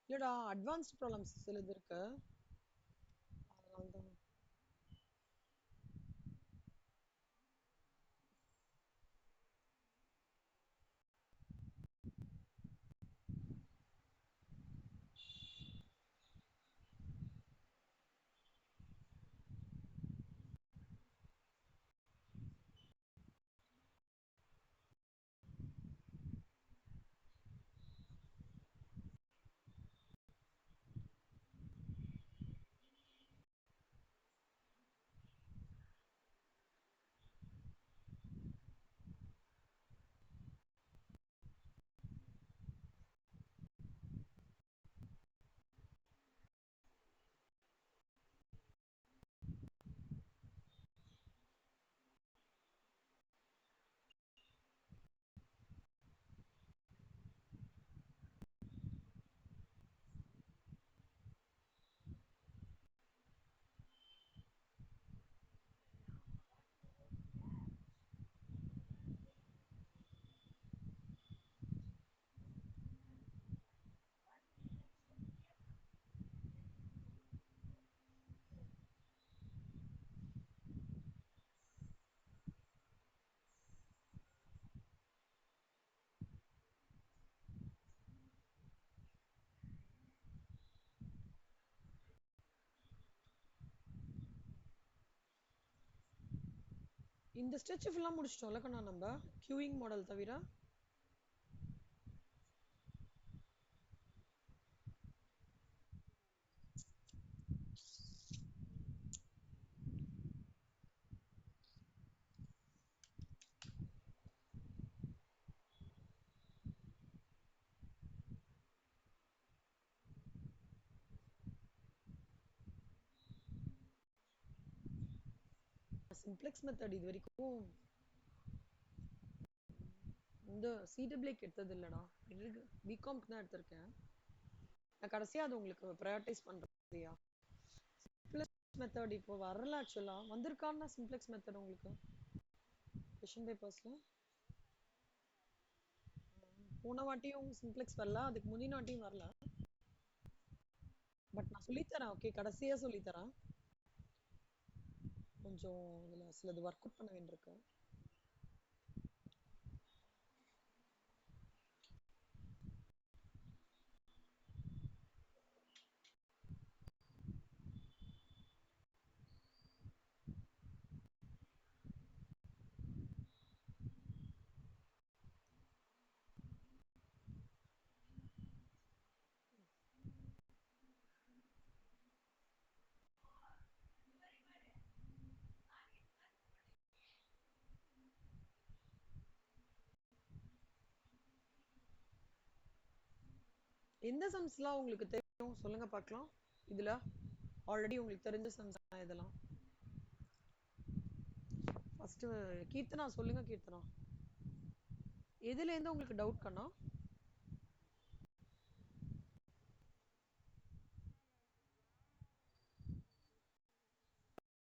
இல்லடா advanced problems சிலது இருக்கு. அதனால தான். இந்த ஸ்ட்ரெச் ஃபுல்லா முடிச்சிட்டோம்ல கண்ணா நம்ம கியூயிங் மாடல் தவிர. சிம்ப்ளெக்ஸ் மெத்தட் இது வரைக்கும் இந்த சிடபிள்யூக்கு எடுத்தது இல்லடா. இருக்கு பிகாம்க்கு தான் எடுத்திருக்கேன். நான் கடைசியா அது உங்களுக்கு ப்ரையாரிட்டைஸ் பண்றேன்யா. சிம்ப்ளெக்ஸ் மெத்தட் இப்போ வரல ஆக்சுவலா. வந்திருக்கான்னா சிம்ப்ளெக்ஸ் மெத்தட் உங்களுக்கு கொஷின் பேப்பர்ஸ்ல போன வாட்டியும் சிம்ப்ளெக்ஸ் வரல, அதுக்கு முந்தின வாட்டியும் வரல. பட் நான் சொல்லித்தரேன். ஓகே, கடைசியா சொல்லித்தரேன். கொஞ்சம் இதுல சிலது ஒர்க் அவுட் பண்ண வேண்டியிருக்கு. எந்த சம்ஸ்லாம் உங்களுக்கு தெரியும் சொல்லுங்க பார்க்கலாம். இதுல ஆல்ரெடி உங்களுக்கு தெரிஞ்ச சம்ஸ் இதெல்லாம். ஃபர்ஸ்ட் கீர்த்தனா சொல்லுங்க. கீர்த்தனா, எதுல இருந்து உங்களுக்கு டவுட் கண்ணா?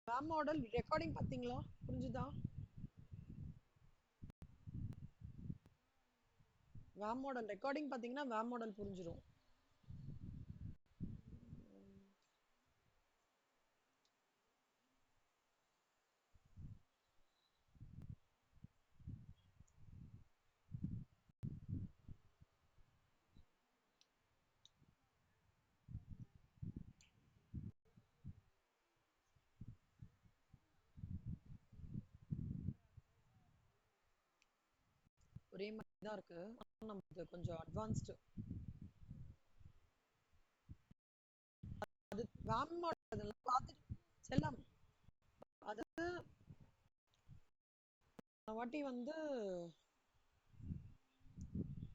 வேம் மாடல் ரெக்கார்டிங் பாத்தீங்களா? புரிஞ்சுதா? வேம் மாடல் ரெக்கார்டிங் பாத்தீங்கன்னா வேம் மாடல் புரிஞ்சிடும். ஒரே மாதிரி தான் இருக்கு. நமக்கு கொஞ்சம் அட்வான்ஸ்டு. அது வேம் மாடல் அதெல்லாம் பார்த்துட்டு செல்லம். அது வாட்டி வந்து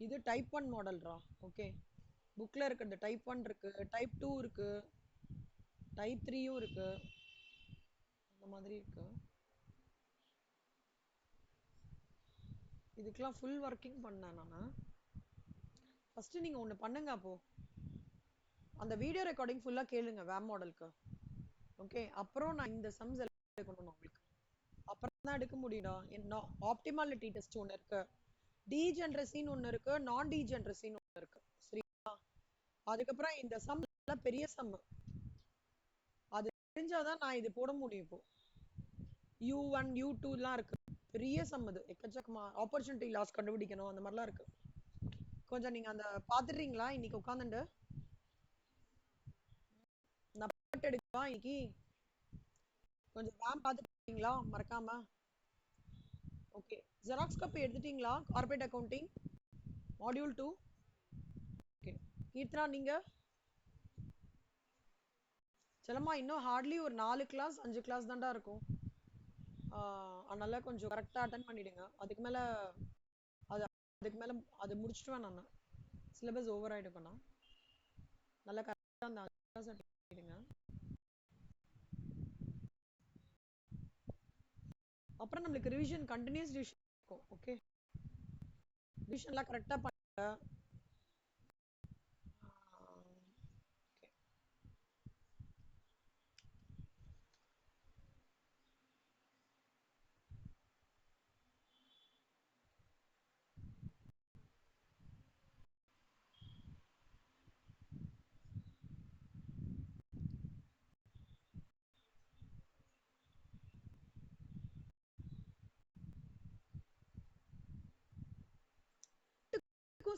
இது டைப் 1 மாடல்ரா. ஓகே, புக்ல இருக்கிறது டைப் 1 இருக்கு, டைப் 2 இருக்கு, டைப் 3யும் இருக்கு. அந்த மாதிரி இருக்கு. இதுக்கெல்லாம் ஃபுல் ஒர்க்கிங் பண்ணேன் நான். ஃபர்ஸ்ட் நீங்க ஒண்ணு பண்ணுங்க. அப்போ அந்த வீடியோ ரெக்கார்டிங் ஃபுல்லா கேளுங்க வேம் மாடலுக்கு. ஓகே, அப்புறம் நான் இந்த சம்ஸ் எல்லாம் எடுக்கணும் உங்களுக்கு. அப்புறம் தான் எடுக்க முடியும்டா. என்ன ஆப்டிமாலிட்டி டெஸ்ட் ஒன்று இருக்கு. டீஜென்ரசின்னு ஒண்ணு இருக்கு, நான் டீஜென்ரசின்னு ஒண்ணு இருக்கு. சரியா? அதுக்கப்புறம் இந்த சம் பெரிய சம். அது தெரிஞ்சாதான் நான் இது போட முடியும். இப்போ U1 U2 எல்லாம் இருக்கு, பெரிய சம். அது எக்கச்சக்கமா ஆப்பர்ச்சுனிட்டி லாஸ் கண்டுபிடிக்கணும், அந்த மாதிரிலாம் இருக்கு. கொஞ்சம் நீங்க அந்த பாத்துறீங்களா இன்னைக்கு உட்காந்துட்டு? நான் எடுக்கவா இன்னைக்கு? கொஞ்சம் மேம் பார்த்துட்டீங்களா மறக்காம? ஓகே. ஜெராக்ஸ் காப்பி எடுத்துட்டீங்களா? Corporate accounting module 2. Okay. Keerthana நீங்க? செல்லம்மா இன்னும் ஹார்ட்லி ஒரு 4 கிளாஸ் 5 கிளாஸ் தான்டா இருக்கும். அதனால கொஞ்சம் கரெக்டாக அட்டன் பண்ணிடுங்க. அதுக்கு மேலே அது அதுக்கு மேலே அது முடிச்சுட்டுவேன் நான். சிலபஸ் ஓவர் ஆகிடுப்பேண்ணா. நல்லா கரெக்டாக அந்த கிளாஸ் அட்டன் பண்ணிடுங்க. அப்புறம் நம்மளுக்கு ரிவிஷன் கண்டினியூஸ் ரிவிஷன் இருக்கும். ஓகே, ரிவிஷன்லாம் கரெக்டாக பண்ணுங்க.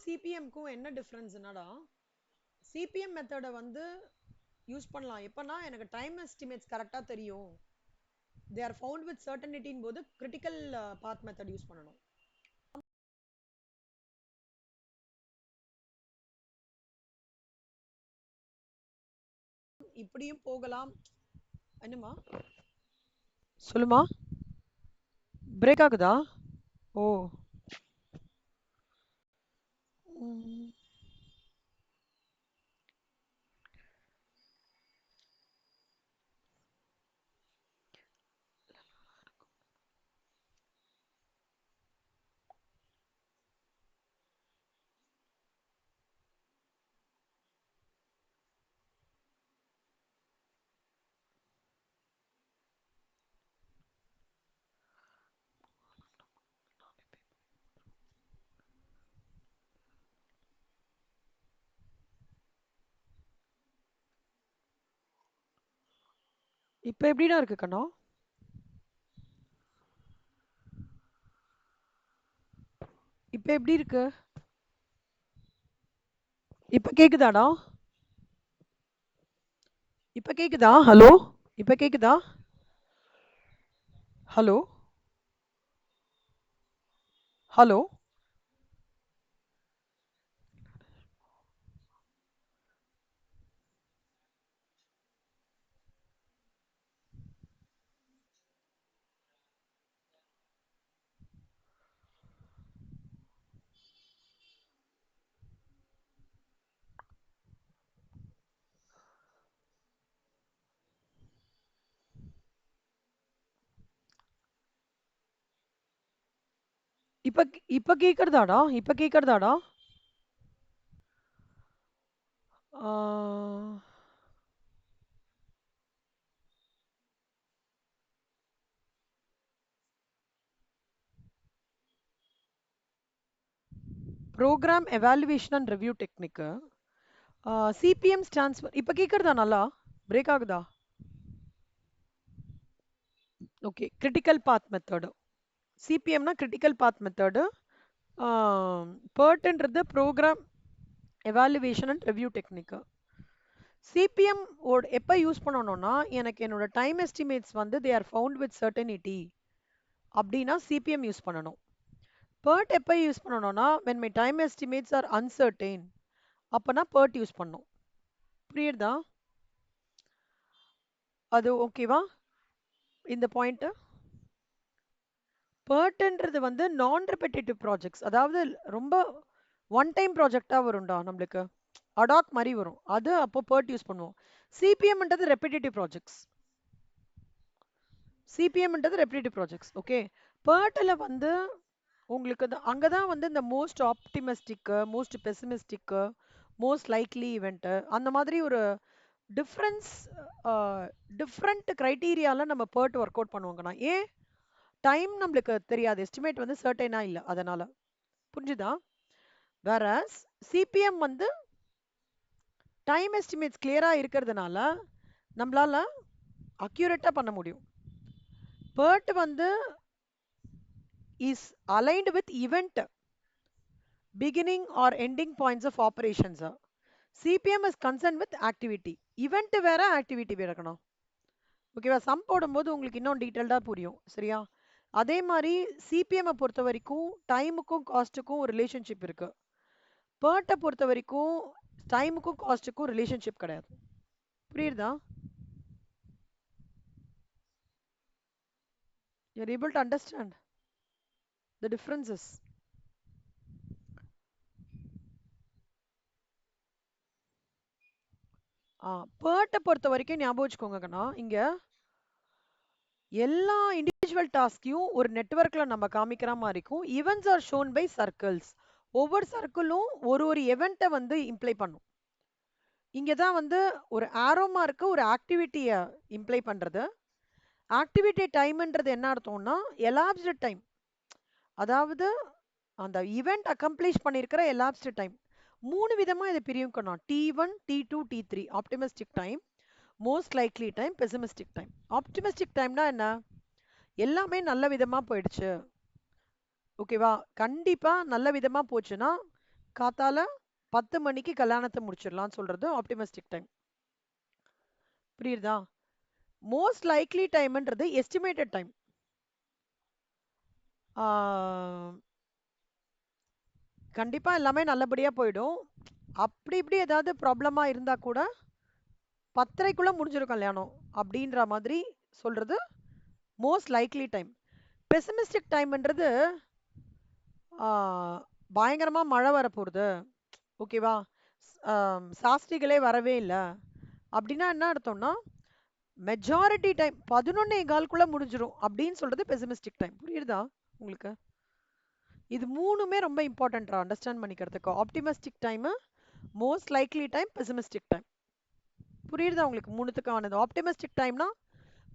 சிபிஎம்க்கும் என்ன டிஃப்ரென்ஸ் என்னடா? சிபிஎம் மெத்தடை வந்து யூஸ் பண்ணலாம் எப்பனா எனக்கு டைம் எஸ்டிமேட்ஸ் கரெக்டாக தெரியும், தே ஆர் ஃபவுண்ட் வித் சர்டனிட்டின் போது கிரிட்டிக்கல் பாத் மெத்தட் யூஸ் பண்ணணும். இப்படியும் போகலாம். என்னம்மா சொல்லுமா? பிரேக் ஆகுதா? ஓ. இப்ப எப்படிடா இருக்கு கண்ணா? இப்ப எப்படி இருக்கு? இப்ப கேக்குதாடா? இப்ப கேக்குதா? ஹலோ, இப்ப கேக்குதா? Hello hello. இப்ப இப்ப கேக்குறதாடா? இப்ப கேக்குறதாடா? Program evaluation and review technique. CPM stands இப்ப கேக்குறதா? நல்லா பிரேக் ஆகுதா? ஓகே. Critical path method. சிபிஎம்னா கிரிட்டிக்கல் பாத் மெத்தடு. PERTன்றது program evaluation and review technique. CPM எப்போ யூஸ் பண்ணணும்னா, எனக்கு என்னோட டைம் எஸ்டிமேட்ஸ் வந்து they are found with certainty அப்படின்னா சிபிஎம் யூஸ் பண்ணணும். PERT எப்போ யூஸ் பண்ணணும்னா, when my time estimates are uncertain அப்பனா PERT யூஸ் பண்ணணும். புரியுதா? அது ஓகேவா இந்த பாயிண்ட்? PERTன்றது வந்து நான் ரெபெட்டிட்டிவ் ப்ராஜெக்ட்ஸ், அதாவது ரொம்ப ஒன் டைம் ப்ராஜெக்டா வரும்டா நம்மளுக்கு, அடாக் மாதிரி வரும். அது அப்போ PERT யூஸ் பண்ணுவோம். சிபிஎம்ன்றது ரெபெட்டிட்டிவ் ப்ராஜெக்ட்ஸ். சிபிஎம்ன்றது ரெபெட்டிட்டிவ் ப்ராஜெக்ட்ஸ். ஓகே. PERTல வந்து உங்களுக்கு அங்கே தான் வந்து இந்த most optimistic, most pessimistic, most likely event, அந்த மாதிரி ஒரு டிஃப்ரென்ஸ் டிஃப்ரெண்ட் க்ரைட்டீரியாவில் நம்ம PERT ஒர்க் அவுட் பண்ணுவாங்கண்ணா. ஏன்? டைம் நம்மளுக்கு தெரியாது, எஸ்டிமேட் வந்து சர்டைனா இல்லை, அதனால. புரிஞ்சுதா? வேற சிபிஎம் வந்து டைம் எஸ்டிமேட்ஸ் கிளியரா இருக்கிறதுனால நம்மளால அக்யூரேட்டா பண்ண முடியும். PERT வந்து is aligned with event beginning or ending points of operations. CPM is concerned with activity. Event வேற activity வேற இருக்கணும். ஓகேவா? சம் போடும்போது உங்களுக்கு இன்னும் டீட்டெயில்டா புரியும். சரியா? அதே மாதிரி சிபிஎம் பொறுத்த வரைக்கும் டைமுக்கும் காஸ்ட்டுக்கும் ஒரு ரிலேஷன்ஷிப் இருக்கு. PERT பொறுத்த வரைக்கும் டைமுக்கும் காஸ்ட்டுக்கும் ரிலேஷன்ஷிப் கிடையாது. புரியுதா? You're able to understand the differences. PERT பொறுத்த வரைக்கும் ஞாபகம் வச்சுக்கோங்க கண்ணா, இங்க எல்லா இண்டிவிஜுவல் டாஸ்கையும் ஒரு நெட்வொர்க்ல நம்ம காமிக்கிற மாதிரி இருக்கும். Events are shown by circles. ஒவ்வொரு சர்க்கிளும் ஒரு ஒரு எவெண்ட்டை வந்து இம்ப்ளை பண்ணும். இங்கே தான் வந்து ஒரு ஆரோ மார்க்கு ஒரு ஆக்டிவிட்டியை இம்ப்ளை பண்ணுறது. ஆக்டிவிட்டி டைம்ன்றது என்ன அர்த்தம்னா எலாப்ஸ்டு டைம், அதாவது அந்த ஈவெண்ட் அக்கம்ப்ளிஷ் பண்ணியிருக்கிற எலாப்ஸ்டு டைம். 3 விதமாக இதை பிரிக்கணும். T1, T2, T3. Optimistic time, most likely time, pessimistic time. Optimistic டைம்னா என்ன? எல்லாமே நல்ல விதமா போயிடுச்சு, ஓகேவா? கண்டிப்பா நல்ல விதமா போச்சுன்னா காத்தால 10 மணிக்கு கல்யாணத்தை முடிச்சிடலாம் சொல்றது ஆப்டிமிஸ்டிக் டைம். புரியுதா? மோஸ்ட் லைக்லி டைம்ன்றது எஸ்டிமேட்டட் டைம். கண்டிப்பா எல்லாமே நல்லபடியா போயிடும். அப்படி இப்படி ஏதாவது ப்ராப்ளமா இருந்தா கூட 10:30க்குள்ள முடிஞ்சிடும் கல்யாணம் அப்படின்ற மாதிரி சொல்றது மோஸ்ட் லைக்லி டைம். பெசிமிஸ்டிக் டைம்ன்றது பயங்கரமா மழை வரப்போகுது, ஓகேவா, சாஸ்திரிகளே வரவே இல்லை அப்படின்னா என்ன அர்த்தம்னா மெஜாரிட்டி டைம் 11:15க்குள்ள முடிஞ்சிடும் அப்படின்னு சொல்றது பெசிமிஸ்டிக் டைம். புரியுதா உங்களுக்கு? இது மூணுமே ரொம்ப இம்பார்ட்டன்டா அண்டர்ஸ்டாண்ட் பண்ணிக்கிறதுக்கு. Optimistic time, most likely time, pessimistic time. புரியுதா உங்களுக்கு? மூணுத்துக்கானது. ஆப்டிமிஸ்டிக் டைம்னா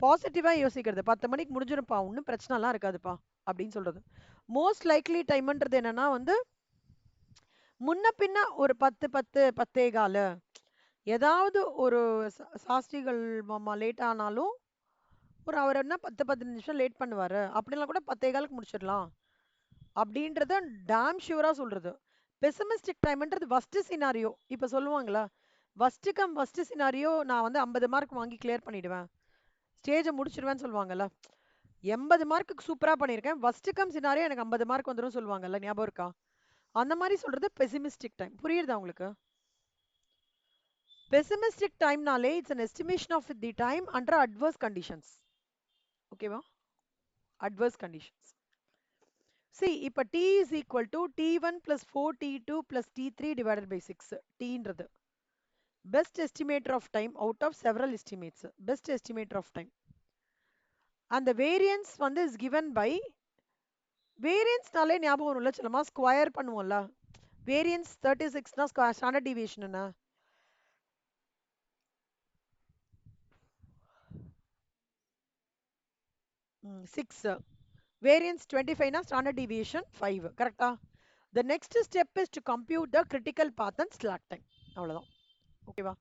பாசிட்டிவா யோசிக்கிறது, 10 மணிக்கு முடிஞ்சிருப்பா, ஒன்றும் பிரச்சனைலாம் இருக்காதுப்பா அப்படின்னு சொல்றது. மோஸ்ட் லைக்லி டைம்ன்றது என்னன்னா வந்து முன்ன பின்ன ஒரு 10-10-10:15 ஏதாவது ஒரு சாஸ்திரிகள் மாமா லேட் ஆனாலும் ஒரு அவர் என்ன 10-15 நிமிஷம் லேட் பண்ணுவாரு அப்படிலாம் கூட 10:15க்கு முடிச்சிடலாம் அப்படின்றத டாம் ஷூரா சொல்றது. பெசிமிஸ்டிக் டைம்ன்றது ஃபர்ஸ்ட் சினாரியோ. இப்போ சொல்லுவாங்களா ஃபர்ஸ்ட் சினாரியோ நான் வந்து 50 மார்க் வாங்கி கிளியர் பண்ணிடுவேன், ஸ்டேஜை முடிச்சிடுவேன்னு சொல்லுவாங்கல்ல. 80 மார்க்குக்கு சூப்பரா பண்ணியிருக்கேன், ஃபர்ஸ்ட் கம் சினாரியோ எனக்கு 50 மார்க் வந்துடும் சொல்லுவாங்கல்ல, ஞாபகம் இருக்கா? அந்த மாதிரி சொல்றது பெசிமிஸ்டிக் டைம். புரியுதா உங்களுக்கு? பெசிமிஸ்டிக் டைம்னாலே it's an estimation of the time under adverse conditions. ஓகேவா? adverse conditions. See, இப்போ t is equal to t1 plus 4t2 plus t3 divided by 6. tன்றது best estimator of time out of several estimates. best estimator of time. And the variance வந்து is given by வேரியன்ஸ்னாலே ஞாபகம் வரும்ல சொல்லமா, square பண்ணுவோம்ல. Variance 36னா standard deviation என்ன? 6. Variance 25னா standard deviation 5. கரெக்டா? The next step is to compute the critical path and slack time. அவ்வளவுதான். ஓகேவா?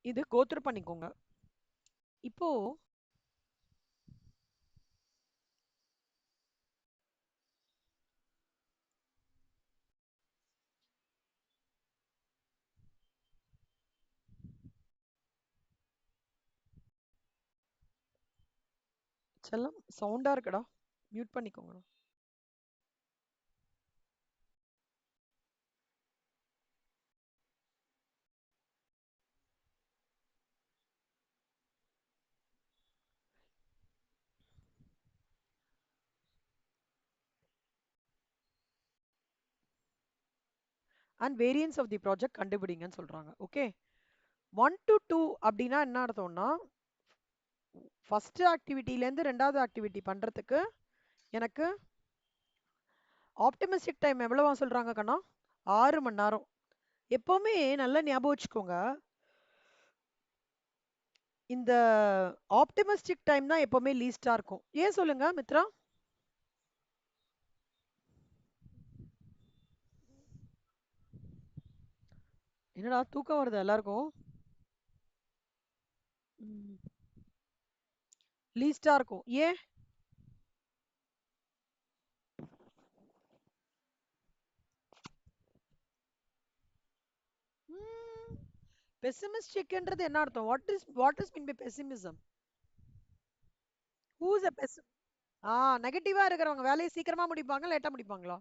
இது கோத்ரூ பண்ணிக்கோங்க. இப்போ செல்லம் சவுண்டா இருக்குடா, மியூட் பண்ணிக்கோங்க. And variance of the project கண்டுபிடிங்கன்னு சொல்றாங்க. ஓகே, 1 to 2 அப்படின்னா என்ன அர்த்தம்னா ஃபர்ஸ்ட் ஆக்டிவிட்டிலேருந்து ரெண்டாவது ஆக்டிவிட்டி பண்றதுக்கு எனக்கு ஆப்டிமிஸ்டிக் டைம் எவ்வளவா சொல்றாங்க கண்ணா? 6 மணி நேரம். எப்பவுமே நல்லா ஞாபகம் வச்சுக்கோங்க, இந்த ஆப்டிமிஸ்டிக் டைம் தான் எப்பவுமே லீஸ்டா இருக்கும். ஏன் சொல்லுங்க மித்ரா? என்னடா தூக்கம் வருது எல்லாருக்கும்? லீஸ்டா இருக்கும். ஏன்? பெசிமிஸ்டிக்ன்றது என்ன அர்த்தம்? What is mean by pessimism? Whose a பெஸ் நெகட்டிவா இருக்கிறவங்க வேலையை சீக்கிரமா முடிப்பாங்க, லேட்டா முடிப்பாங்களா?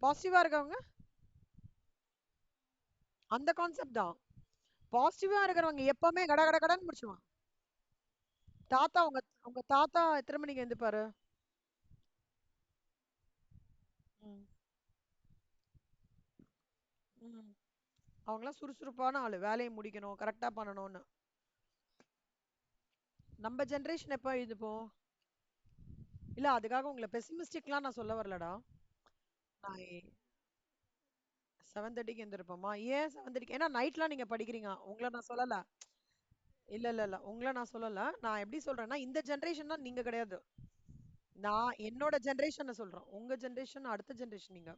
பாசிட்டிவா இருக்கவங்க அந்த கான்செப்ட் தான். பாசிட்டிவா இருக்கிறவங்க எப்பவுமே கட கட கடன்னு முடிச்சுவாங்க. தாத்தா உங்க உங்க தாத்தா எத்தனை மணிக்கு எழுந்துப்பாரு? ம். ம். அவங்களாம் சுறுசுறுப்பான ஆளு, வேலையை முடிக்கணும், கரெக்டா பண்ணணும்னு. நம்ம ஜெனரேஷன் எப்ப எழுதுப்போம்? இல்ல அதுக்காக உங்களை பெசிமிஸ்டிக்லாம் நான் சொல்ல வரலடா. நான் 7:30க்கு எந்திருப்போமா? ஏன் 7:30? ஏன்னா நைட்லாம் நீங்க படிக்கிறீங்க, உங்களை நான் சொல்லல. இல்ல இல்ல இல்ல, உங்களை நான் சொல்லல. நான் எப்படி சொல்றேன்னா, இந்த ஜெனரேஷன் தான், நீங்க கிடையாது. நான் என்னோட ஜெனரேஷனை சொல்றேன். உங்க ஜெனரேஷன் அடுத்த ஜெனரேஷன் நீங்க.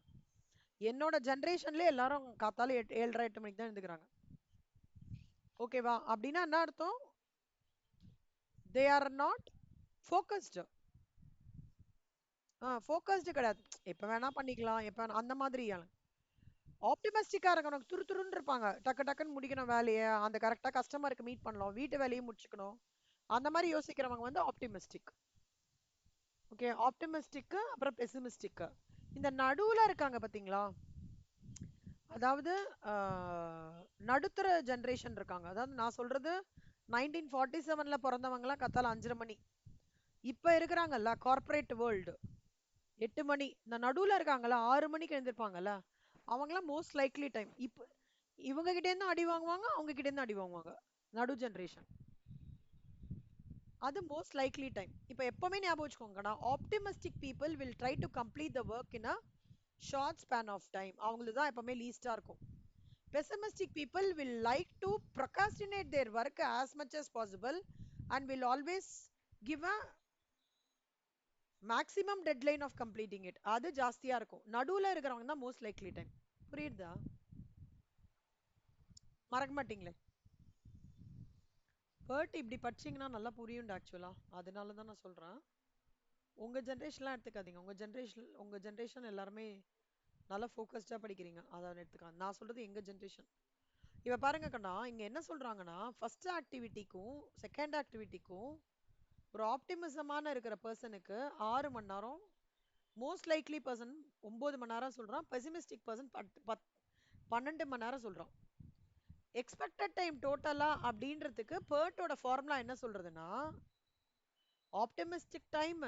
என்னோட ஜெனரேஷன்ல எல்லாரும் காத்தால 7:30 8 மணிக்கு தான் எழுந்துக்கிறாங்க. ஓகேவா? அப்படின்னா என்ன அர்த்தம்? They are not focused. Focused கிடையாது. எப்ப வேணா பண்ணிக்கலாம், எப்ப வேணா அந்த மாதிரி. ஆப்டிமிஸ்டிக்கா இருக்கணும், துரு துருன்னு இருப்பாங்க, டக்கு டக்குன்னு முடிக்கணும் வேலையை, அந்த கரெக்டா கஸ்டமருக்கு மீட் பண்ணலாம், வீட்டு வேலையும் முடிச்சுக்கணும், அந்த மாதிரி யோசிக்கிறவங்க வந்து ஆப்டிமிஸ்டிக். ஓகே, ஆப்டிமிஸ்டிக் அப்புறம் பெசிமிஸ்டிக். இந்த நடுவுல இருக்காங்க பாத்தீங்களா? அதாவது நடுத்தர ஜெனரேஷன் இருக்காங்க. அதாவது நான் சொல்றது 1947ல பிறந்தவங்கலாம் கத்தால 5:30 மணி. இப்ப இருக்கிறாங்கல்ல கார்ப்பரேட் வேர்ல்டு 8 மணி. இந்த நடுவுல இருக்காங்கல்ல 6 மணிக்கு எழுந்திருப்பாங்கல்ல, அவங்களாம் மோஸ்ட் லைக்லி டைம். இப்ப இவங்க கிட்ட இருந்து அடி வாங்குவாங்க, அவங்க கிட்ட இருந்து அடி வாங்குவாங்க. நடு ஜெனரேஷன் அது மோஸ்ட் லைக்லி டைம். இப்ப எப்பவுமே ஞாபகம் வச்சுக்கோங்கடா, optimistic people will try to complete the work in a short span of time. அவங்களுக்கு தான் எப்பவுமே லீஸ்டா இருக்கும். Pessimistic people will like to procrastinate their work as much as possible and will always give a maximum deadline of completing it. அது ஜாஸ்தியா இருக்கும். நடுவுல இருக்கிறவங்க தான் மோஸ்ட் லைக்லி டைம். புரியுதா? மறக்க மாட்டீங்களே. பர்ட் இப்படி படிச்சீங்கன்னா நல்லா புரியும்டா ஆக்சுவலா. அதனால தான் நான் சொல்றேன். உங்க ஜென்ரேஷன்லாம் எடுத்துக்காதீங்க. உங்க ஜென்ரேஷன் எல்லாருமே நல்லா ஃபோக்கஸ்டா படிக்கிறீங்க, அதை எடுத்துக்காங்க. நான் சொல்றது எங்க ஜென்ரேஷன். இப்ப பாருங்க கண்ணா, இங்க என்ன சொல்றாங்கன்னா, ஃபர்ஸ்ட் ஆக்டிவிட்டிக்கும் செகண்ட் ஆக்டிவிட்டிக்கும் ஒரு ஆப்டிமிசமான இருக்கிற பர்சனுக்கு 6 மணி நேரம், மோஸ்ட் லைக்லி பர்சன் 9 மணி நேரம் சொல்றான், பெசிமிஸ்டிக் பர்சன் 12 மணி நேரம் சொல்றான். எக்ஸ்பெக்டட் டைம் டோட்டலா அப்படின்றதுக்கு பேர்ட்டோட ஃபார்முலா என்ன சொல்றதுன்னா, optimistic time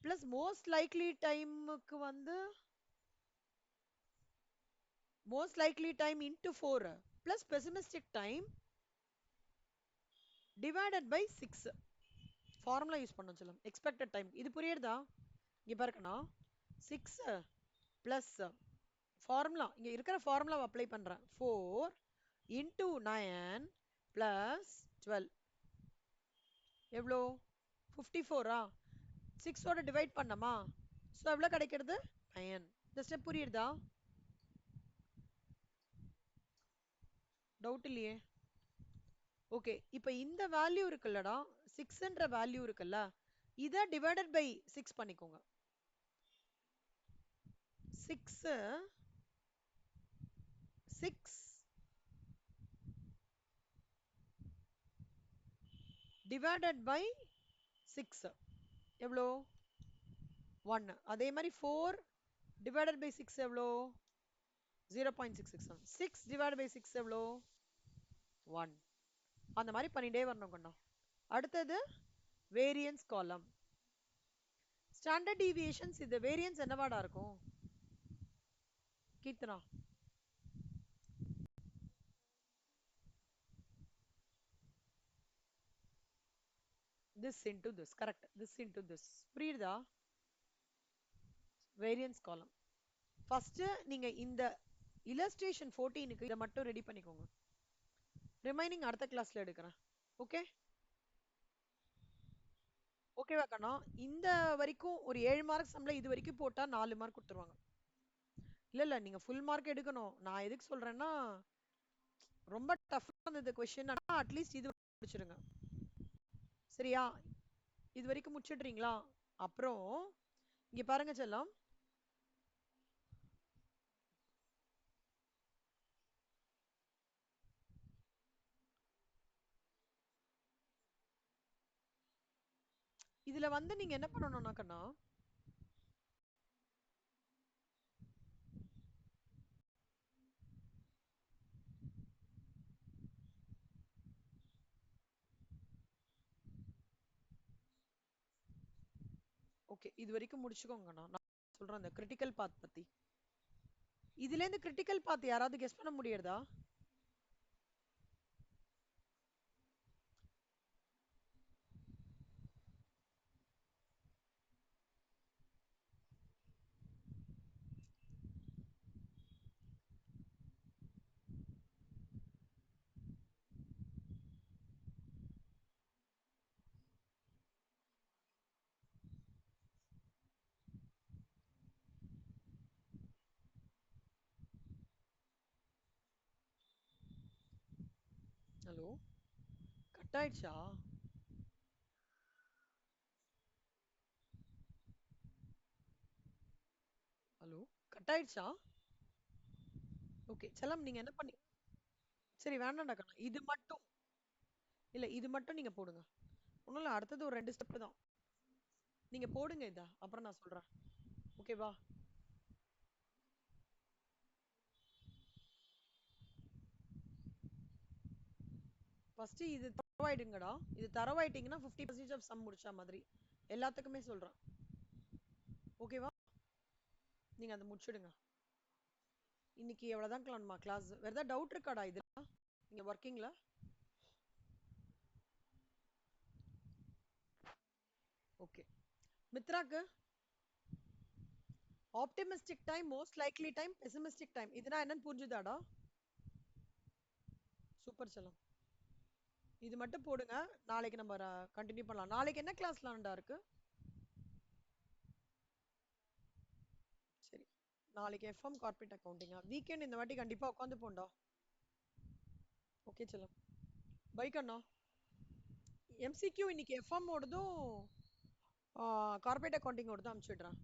plus most likely டைமுக்கு வந்து most likely time into 4 plus pessimistic time divided by 6. Formula use பண்ண சொல்லும். எக்ஸ்பெக்டட் டைம் இது புரியுறதா? இங்க பாருக்கண்ணா, 6 பிளஸ் ஃபார்முலா, இங்க இருக்கிற ஃபார்முலாவை அப்ளை பண்றேன். 4 இன்டு 9 பிளஸ் 12 எவ்வளோ? 54. 6ஓட டிவைட் பண்ணமா, ஸோ எவ்வளோ கிடைக்கிறது? 9. இந்த ஸ்டெப் புரியுறதா? டவுட் இல்லையே? ஓகே, இப்போ இந்த வேல்யூ இருக்குல்லடா, 6ன்ற வேல்யூ இருக்குல்ல, இதை டிவைடட் பை 6 பண்ணிக்கோங்க. 6 டிவைடட் பை 6 எவ்வளோ? 1. அதே மாதிரி 4 டிவைடட் பை 6 எவ்வளோ? 0.667. 6 டிவைட் பை 6 எவ்வளோ? 1. அந்த மாதிரி பண்ணிட்டே வரணும் கண்ணா. அடுத்தது வேரியன்ஸ் காலம். ஸ்டாண்டர்ட் டீவியேஷன்ஸ், இது வேரியன்ஸ் என்னவாடா இருக்கும் Keerthana? this into this, correct. this into this, புரியுதா? வேரியன்ஸ் காலம். ஃபர்ஸ்ட் நீங்க இந்த illustration 14க்கு இதை மட்டும் ரெடி பண்ணிக்கோங்க. ரிமைனிங் அடுத்த கிளாஸ்ல எடுக்கிறேன். ஓகே ஓகேவா கண்ணா? இந்த வரைக்கும் ஒரு 7 மார்க்ஸ் நம்மள இது வரைக்கும் போட்டா 4 மார்க் கொடுத்துருவாங்க. இல்ல இல்ல நீங்க ஃபுல் மார்க் எடுக்கணும். நான் எதுக்கு சொல்றேன்னா ரொம்ப டஃப்பா இருந்தது கொஸ்டின். ஆனா அட்லீஸ்ட் இது முடிச்சிருங்க. சரியா? இது வரைக்கும் முடிச்சிடுறீங்களா? அப்புறம் இங்க பாருங்க செல்லம். இதுல வந்து நீங்க என்ன பண்ணணும்னா கண்ணா, ஓகே இது வரைக்கும் முடிச்சுக்கோங்கண்ணா. நான் சொல்றேன் அந்த கிரிட்டிக்கல் பாத் பத்தி. இதுல இருந்து கிரிட்டிக்கல் பாத் யாராவது கெஸ் பண்ண முடியறதா? ஹலோ, கட் ஆயிடுச்சா? ஹலோ, கட் ஆயிடுச்சா? ஓகே செல்லம் நீங்க என்ன பண்ணி சரி வேண்டாம்டா கண்ணா. இது மட்டும் இல்ல இது மட்டும் நீங்க போடுங்க. ஒண்ணும் இல்ல, அடுத்தது ஒரு 2 ஸ்டெப் தான். நீங்க போடுங்க இத. அப்புறம் நான் சொல்றேன். ஓகேவா? ஃபர்ஸ்ட் இது தரவாயிடுங்கடா. இது தரவாயிட்டீங்கன்னா 50% ஆஃப் சம் முடிச்ச மாதிரி. எல்லாத்துக்குமே சொல்றேன். ஓகேவா? நீங்க அதை முடிச்சிடுங்க. இன்னைக்கு எவ்வளவுதான் கிளாஸ். வேற ஏதாவது டவுட் இருக்காடா இதுல? நீங்க ஒர்க்கிங்ல? ஓகே. மித்ராக்கு optimistic time, most likely time, pessimistic time இதுனா என்னன்னு புரிஞ்சுதாடா? சூப்பர் செல்லம். இது மட்டும் போடுங்க. நாளைக்கு நம்ம கண்டினியூ பண்ணலாம். நாளைக்கு என்ன கிளாஸ்லாம்டா இருக்கு? சரி, நாளைக்கு எஃப்எம் கார்பரேட் அக்கவுண்டிங்கா? வீக்கெண்ட் இந்த வாட்டி கண்டிப்பா உட்காந்து போண்டா. ஓகே செல்லம். பை கண்ணா. எம்சிக்யூ இன்னைக்கு எஃப்எம் ஓடதும் கார்பரேட் அக்கவுண்டிங் ஓடதும் அனுப்பிச்சுடுறேன்.